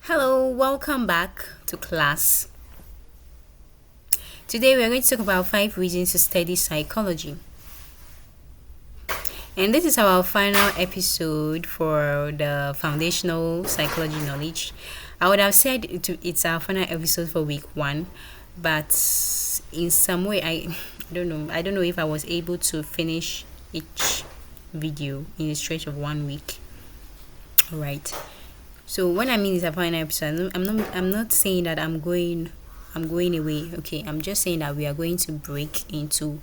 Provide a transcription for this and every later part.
Hello, welcome back to class. Today we are going to talk about 5 reasons to study psychology. And this is our final episode for the foundational psychology knowledge. I would have said it's our final episode for week 1, but in some way I don't know. I don't know if I was able to finish each video in a stretch of 1 week. All right. So when I mean it's a final episode, I'm not saying that I'm going away. Okay, I'm just saying that we are going to break into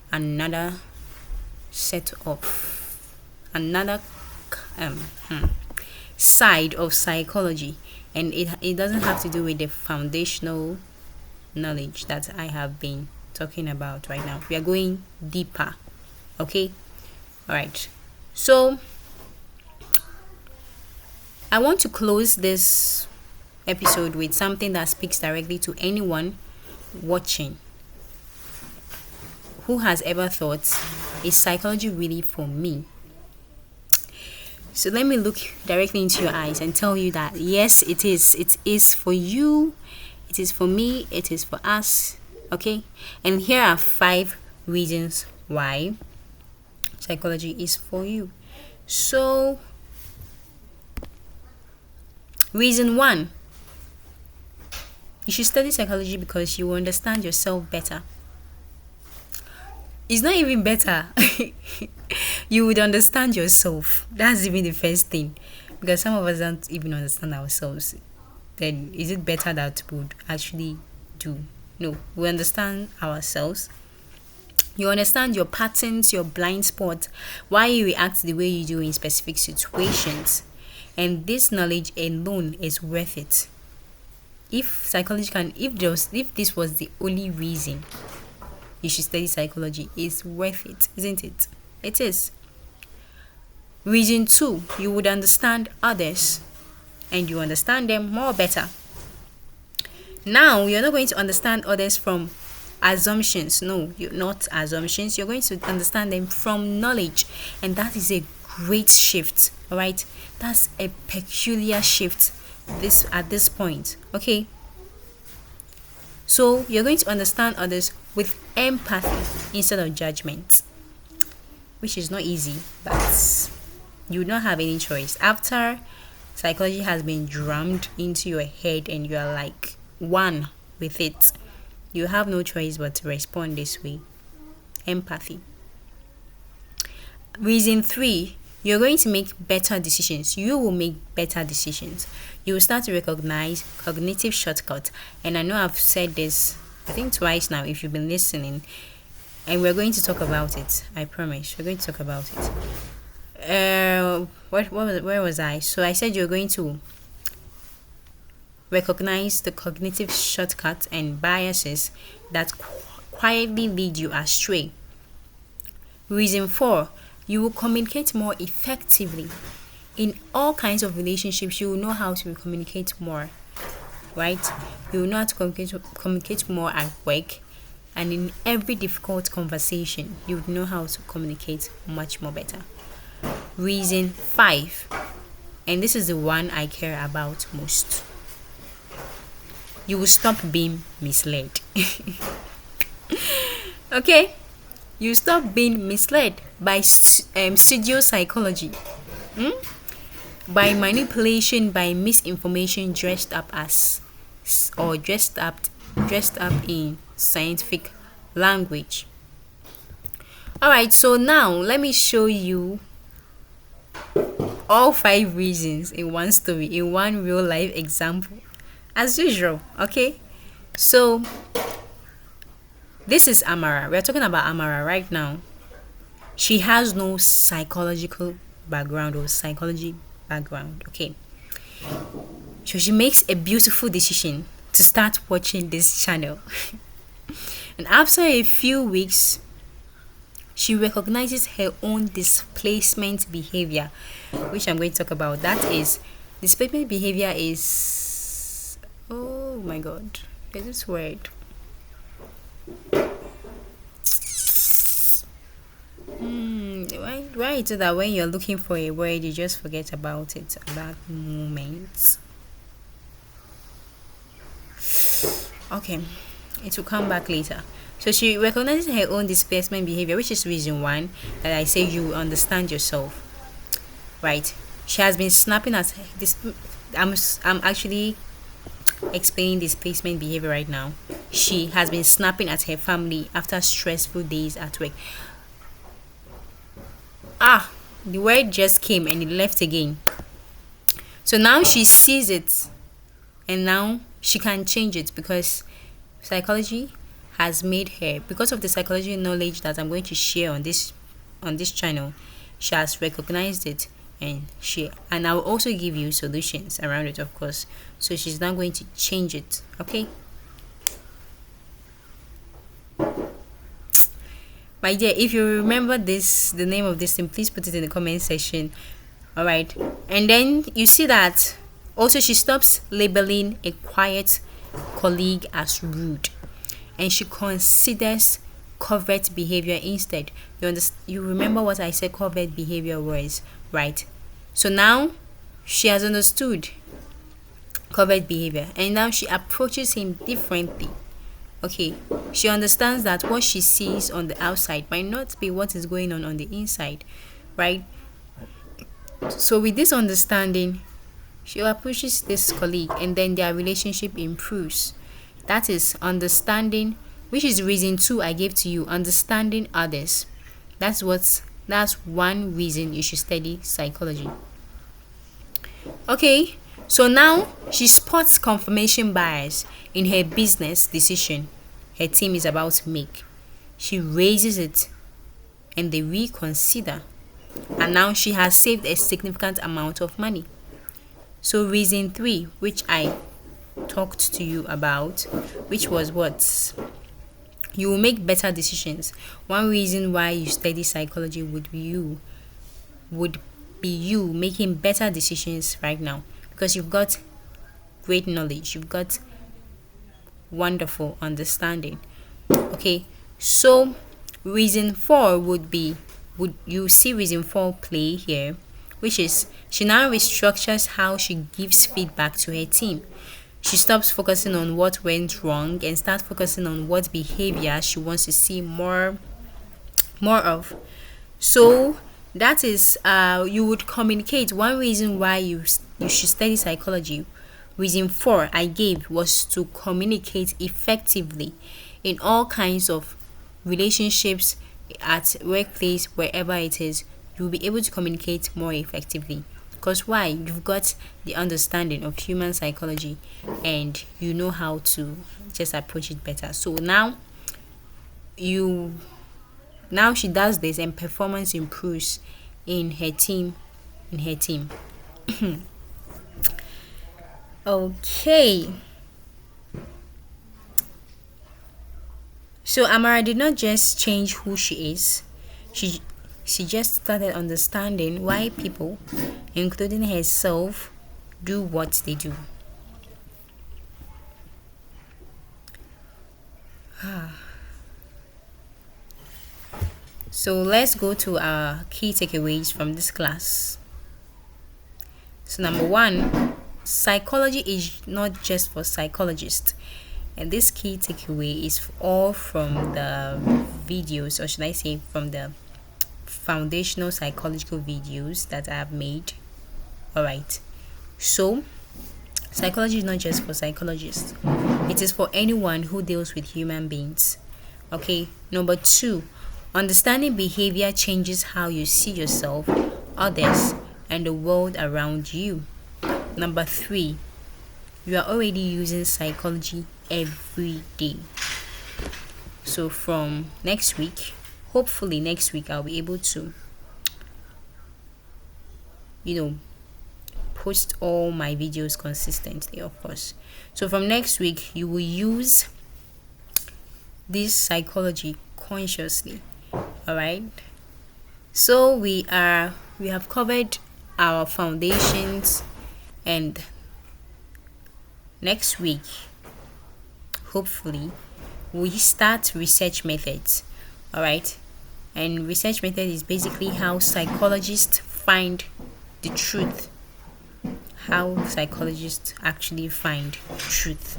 another set of another side of psychology, and it doesn't have to do with the foundational knowledge that I have been talking about right now. We are going deeper. Okay, all right. So I want to close this episode with something that speaks directly to anyone watching who has ever thought, is psychology really for me? So let me look directly into your eyes and tell you that yes, it is. It is for you, it is for me, it is for us. Okay? And here are 5 reasons why psychology is for you. So, reason 1, you should study psychology because you will understand yourself better. It's not even better. You would understand yourself. That's even the first thing. Because some of us don't even understand ourselves. Then is it better that we would actually do? No, we understand ourselves. You understand your patterns, your blind spot, why you react the way you do in specific situations. And this knowledge alone is worth it. If this was the only reason you should study psychology, it's worth it, isn't it? It is. Reason 2, you would understand others and you understand them more better. Now, you're not going to understand others from assumptions. No, you're not assumptions. You're going to understand them from knowledge, and that is a great shift. All right, that's a peculiar shift at this point. Okay, so you're going to understand others with empathy instead of judgment, which is not easy, but you don't have any choice. After psychology has been drummed into your head and you are like one with it, you have no choice but to respond this way. Empathy. Reason 3, you're going to make better decisions. You will make better decisions. You will start to recognize cognitive shortcuts. And I know I've said this, I think twice now, if you've been listening. And we're going to talk about it. I promise. We're going to talk about it. Where was I? So I said you're going to recognize the cognitive shortcuts and biases that quietly lead you astray. Reason 4, you will communicate more effectively. In all kinds of relationships, you will know how to communicate more, right? You will know how to communicate more at work, and in every difficult conversation, you would know how to communicate much more better. Reason 5, and this is the one I care about most. You will stop being misled. Okay? You stop being misled by pseudo psychology, by manipulation, by misinformation dressed up in scientific language. All right, so now let me show you all 5 reasons in one story, in one real life example, as usual. Okay, so this is Amara. We're talking about Amara right now. She has no psychological background or psychology background. Okay, so she makes a beautiful decision to start watching this channel. And after a few weeks, she recognizes her own displacement behavior, which I'm going to talk about. That is, displacement behavior is, oh my god, there's this word. Why is it that when you're looking for a word, you just forget about it at that moment? Okay, it will come back later. So she recognizes her own displacement behavior, which is reason one that I say you understand yourself, right? She has been snapping at this. I'm actually explaining displacement behavior right now. She has been snapping at her family after stressful days at work. Ah, the word just came and it left again. So now she sees it and now she can change it because psychology has made her, because of the psychology knowledge that I'm going to share on this channel, she has recognized it, and I'll also give you solutions around it, of course. So she's now going to change it. Okay, my dear, if you remember this, the name of this thing, please put it in the comment section. All right, and then you see that also she stops labeling a quiet colleague as rude, and she considers covert behavior instead. You remember what I said covert behavior was, right? So now she has understood covert behavior and now she approaches him differently. Okay, she understands that what she sees on the outside might not be what is going on the inside, right? So with this understanding, she approaches this colleague and then their relationship improves. That is understanding, which is reason two I gave to you, understanding others. That's one reason you should study psychology. Okay, so now she spots confirmation bias in her business decision her team is about to make. She raises it and they reconsider. And now she has saved a significant amount of money. So reason three, which I talked to you about, which was what? You will make better decisions. One reason why you study psychology would be you making better decisions right now because you've got great knowledge, you've got wonderful understanding. Okay, so reason four would you see reason four play here, which is she now restructures how she gives feedback to her team. She stops focusing on what went wrong and starts focusing on what behavior she wants to see more of. So that is you would communicate. One reason why you should study psychology, reason four I gave, was to communicate effectively in all kinds of relationships, at workplace, wherever it is. You'll be able to communicate more effectively because why? You've got the understanding of human psychology and you know how to just approach it better. So you now she does this and performance improves in her team. Okay, so Amara did not just change who she is, she she just started understanding why people, including herself, do what they do. So let's go to our key takeaways from this class. So number one, psychology is not just for psychologists. And this key takeaway is all from the videos, or should I say from the foundational psychological videos that I have made. Alright. So psychology is not just for psychologists. It is for anyone who deals with human beings. Okay. Number two, understanding behavior changes how you see yourself, others, and the world around you. Number three, you are already using psychology every day. So from next week, hopefully next week, I'll be able to, post all my videos consistently, of course. So from next week, you will use this psychology consciously. All right. So we have covered our foundations, and next week, hopefully, we start research methods. All right. And research method is basically how psychologists find the truth. How psychologists actually find truth.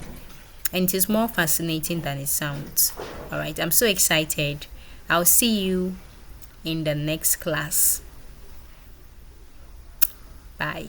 and it is more fascinating than it sounds. All right, I'm so excited. I'll see you in the next class. Bye.